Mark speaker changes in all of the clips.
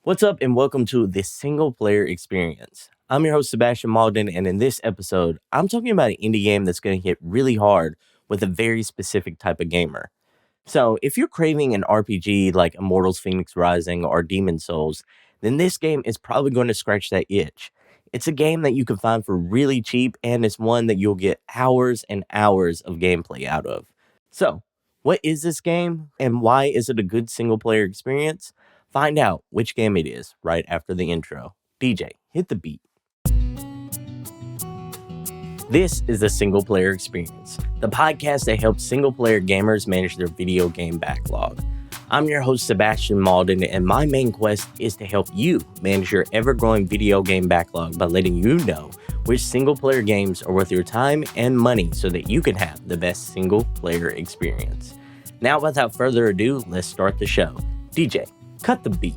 Speaker 1: What's up, and welcome to this single player experience. I'm your host, Sebastion Mauldin, and in this episode, I'm talking about an indie game that's going to hit really hard with a very specific type of gamer. So, if you're craving an RPG like Immortals Phoenix Rising or Demon Souls, then this game is probably going to scratch that itch. It's a game that you can find for really cheap, and it's one that you'll get hours and hours of gameplay out of. So, what is this game, and why is it a good single player experience? Find out which game it is right after the intro. DJ, hit the beat. This is the Single Player Experience, the podcast that helps single player gamers manage their video game backlog. I'm your host, Sebastion Mauldin, and my main quest is to help you manage your ever-growing video game backlog by letting you know which single player games are worth your time and money so that you can have the best single player experience. Now, without further ado, let's start the show. DJ, cut the beat.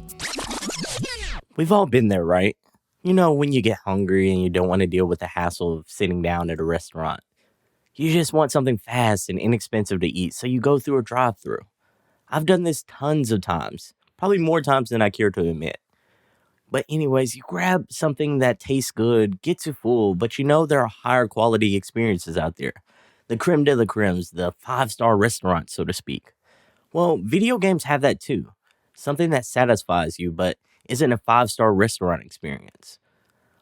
Speaker 1: We've all been there, right? You know, when you get hungry and you don't want to deal with the hassle of sitting down at a restaurant. You just want something fast and inexpensive to eat, so you go through a drive-thru. I've done this tons of times, probably more times than I care to admit. But anyways, you grab something that tastes good, gets you full, but you know there are higher quality experiences out there. The creme de la cremes, the five-star restaurants, so to speak. Well, video games have that too. Something that satisfies you, but isn't a five-star restaurant experience.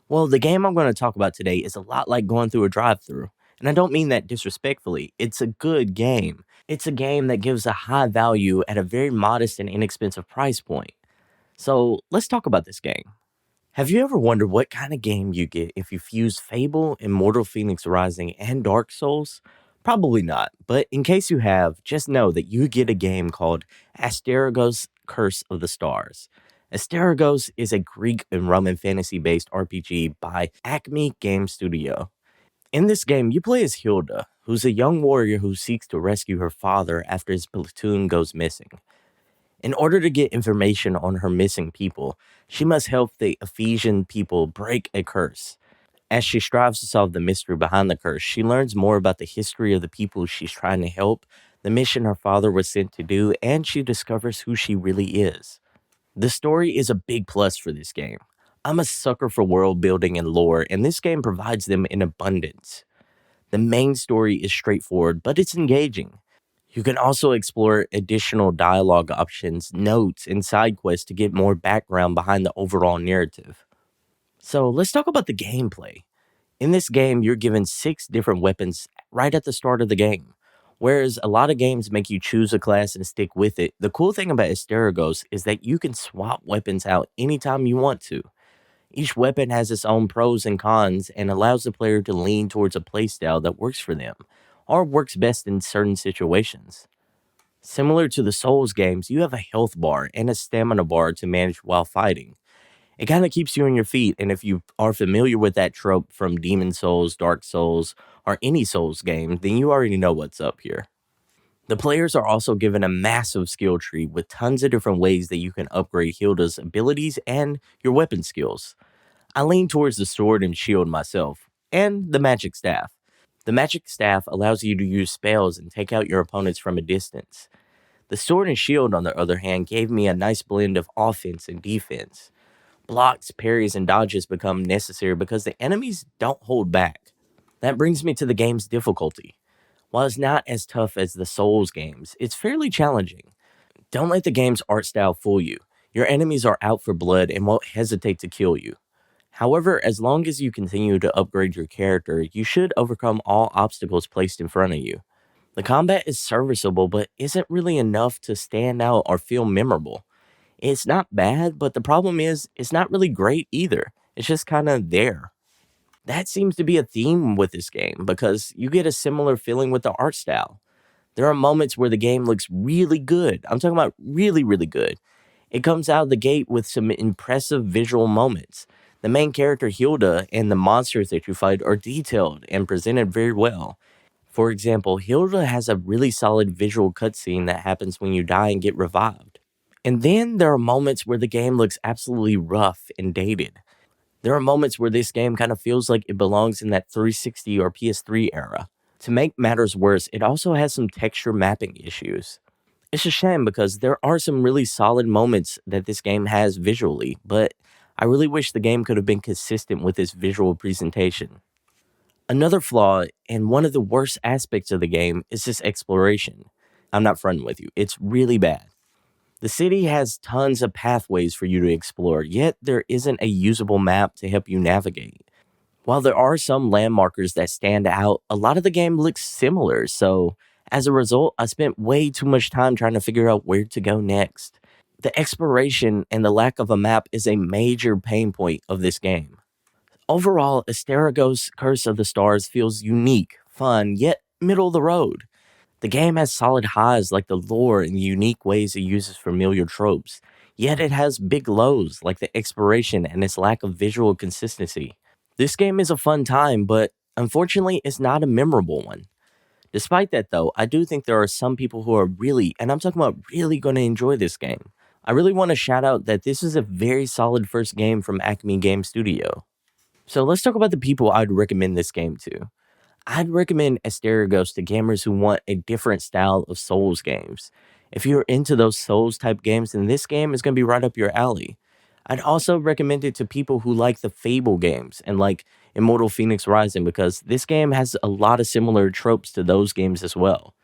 Speaker 1: Well, the game I'm going to talk about today is a lot like going through a drive-thru. And I don't mean that disrespectfully. It's a good game. It's a game that gives a high value at a very modest and inexpensive price point. So let's talk about this game. Have you ever wondered what kind of game you get if you fuse Fable, Immortal Phoenix Rising, and Dark Souls? Probably not, but in case you have, just know that you get a game called Asterigos Curse of the Stars. Asterigos is a Greek and Roman fantasy-based RPG by Acme Game Studio. In this game, you play as Hilda, who's a young warrior who seeks to rescue her father after his platoon goes missing. In order to get information on her missing people, she must help the Ephesian people break a curse. As she strives to solve the mystery behind the curse, she learns more about the history of the people she's trying to help, the mission her father was sent to do, and she discovers who she really is. The story is a big plus for this game. I'm a sucker for world building and lore, and this game provides them in abundance. The main story is straightforward, but it's engaging. You can also explore additional dialogue options, notes, and side quests to get more background behind the overall narrative. So let's talk about the gameplay. In this game, you're given 6 different weapons right at the start of the game. Whereas a lot of games make you choose a class and stick with it, the cool thing about Asterigos is that you can swap weapons out anytime you want to. Each weapon has its own pros and cons and allows the player to lean towards a playstyle that works for them, or works best in certain situations. Similar to the Souls games, you have a health bar and a stamina bar to manage while fighting. It kind of keeps you on your feet, and if you are familiar with that trope from Demon Souls, Dark Souls, or any Souls game, then you already know what's up here. The players are also given a massive skill tree with tons of different ways that you can upgrade Hilda's abilities and your weapon skills. I lean towards the sword and shield myself, and the magic staff. The magic staff allows you to use spells and take out your opponents from a distance. The sword and shield, on the other hand, gave me a nice blend of offense and defense. Blocks, parries, and dodges become necessary because the enemies don't hold back. That brings me to the game's difficulty. While it's not as tough as the Souls games, it's fairly challenging. Don't let the game's art style fool you. Your enemies are out for blood and won't hesitate to kill you. However, as long as you continue to upgrade your character, you should overcome all obstacles placed in front of you. The combat is serviceable, but isn't really enough to stand out or feel memorable. It's not bad, but the problem is, it's not really great either. It's just kind of there. That seems to be a theme with this game, because you get a similar feeling with the art style. There are moments where the game looks really good. I'm talking about really, really good. It comes out of the gate with some impressive visual moments. The main character, Hilda, and the monsters that you fight are detailed and presented very well. For example, Hilda has a really solid visual cutscene that happens when you die and get revived. And then there are moments where the game looks absolutely rough and dated. There are moments where this game kind of feels like it belongs in that 360 or PS3 era. To make matters worse, it also has some texture mapping issues. It's a shame because there are some really solid moments that this game has visually, but I really wish the game could have been consistent with its visual presentation. Another flaw, and one of the worst aspects of the game, is this exploration. I'm not fronting with you, it's really bad. The city has tons of pathways for you to explore, yet there isn't a usable map to help you navigate. While there are some landmarkers that stand out, a lot of the game looks similar, so as a result, I spent way too much time trying to figure out where to go next. The exploration and the lack of a map is a major pain point of this game. Overall, Asterigos Curse of the Stars feels unique, fun, yet middle of the road. The game has solid highs like the lore and the unique ways it uses familiar tropes, yet it has big lows like the exploration and its lack of visual consistency. This game is a fun time, but unfortunately, it's not a memorable one. Despite that, though, I do think there are some people who are really, and I'm talking about really, going to enjoy this game. I really want to shout out that this is a very solid first game from Acme Game Studio. So let's talk about the people I'd recommend this game to. I'd recommend Asterigos to gamers who want a different style of Souls games. If you're into those Souls type games, then this game is going to be right up your alley. I'd also recommend it to people who like the Fable games and like Immortal Phoenix Rising because this game has a lot of similar tropes to those games as well.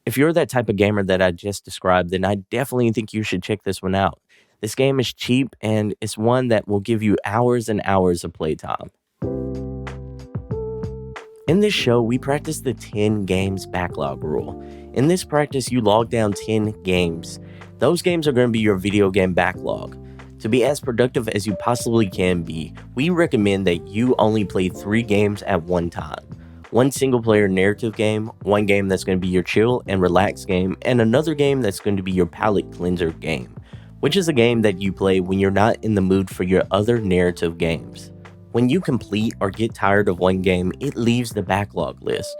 Speaker 1: If you're that type of gamer that I just described, then I definitely think you should check this one out. This game is cheap and it's one that will give you hours and hours of playtime. In this show, we practice the 10 games backlog rule. In this practice, you log down 10 games. Those games are going to be your video game backlog. To be as productive as you possibly can be, we recommend that you only play 3 games at one time. One single player narrative game, one game that's going to be your chill and relax game, and another game that's going to be your palate cleanser game, which is a game that you play when you're not in the mood for your other narrative games. When you complete or get tired of one game, it leaves the backlog list.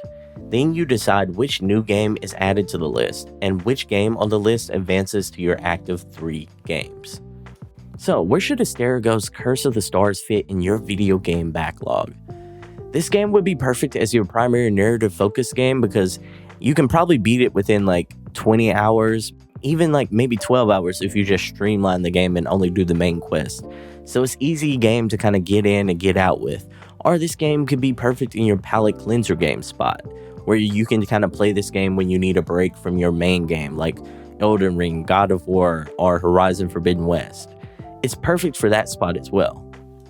Speaker 1: Then you decide which new game is added to the list, and which game on the list advances to your active 3 games. So, where should Asterigos Curse of the Stars fit in your video game backlog? This game would be perfect as your primary narrative focused game because you can probably beat it within like 20 hours, even like maybe 12 hours if you just streamline the game and only do the main quest. So it's easy game to kind of get in and get out with. Or this game could be perfect in your palate cleanser game spot, where you can kind of play this game when you need a break from your main game, like Elden Ring, God of War, or Horizon Forbidden West. It's perfect for that spot as well.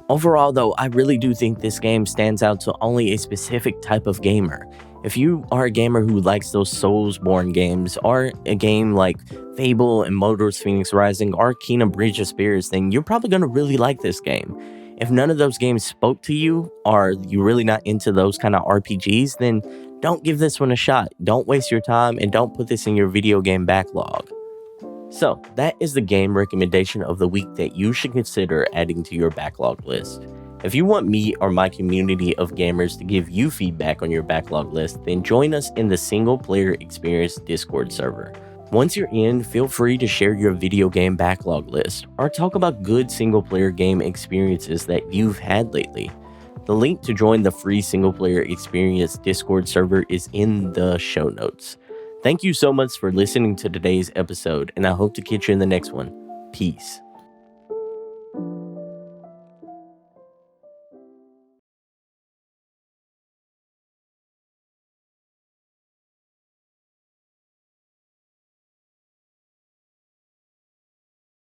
Speaker 1: Overall, though, I really do think this game stands out to only a specific type of gamer. If you are a gamer who likes those Souls-born games, or a game like Fable and Immortal Phoenix Rising, or Kingdom Breach of Spirits, then you're probably going to really like this game. If none of those games spoke to you, or you're really not into those kind of RPGs, then don't give this one a shot. Don't waste your time, and don't put this in your video game backlog. So, that is the game recommendation of the week that you should consider adding to your backlog list. If you want me or my community of gamers to give you feedback on your backlog list, then join us in the Single Player Experience Discord server. Once you're in, feel free to share your video game backlog list, or talk about good single player game experiences that you've had lately. The link to join the free Single Player Experience Discord server is in the show notes. Thank you so much for listening to today's episode, and I hope to catch you in the next one. Peace.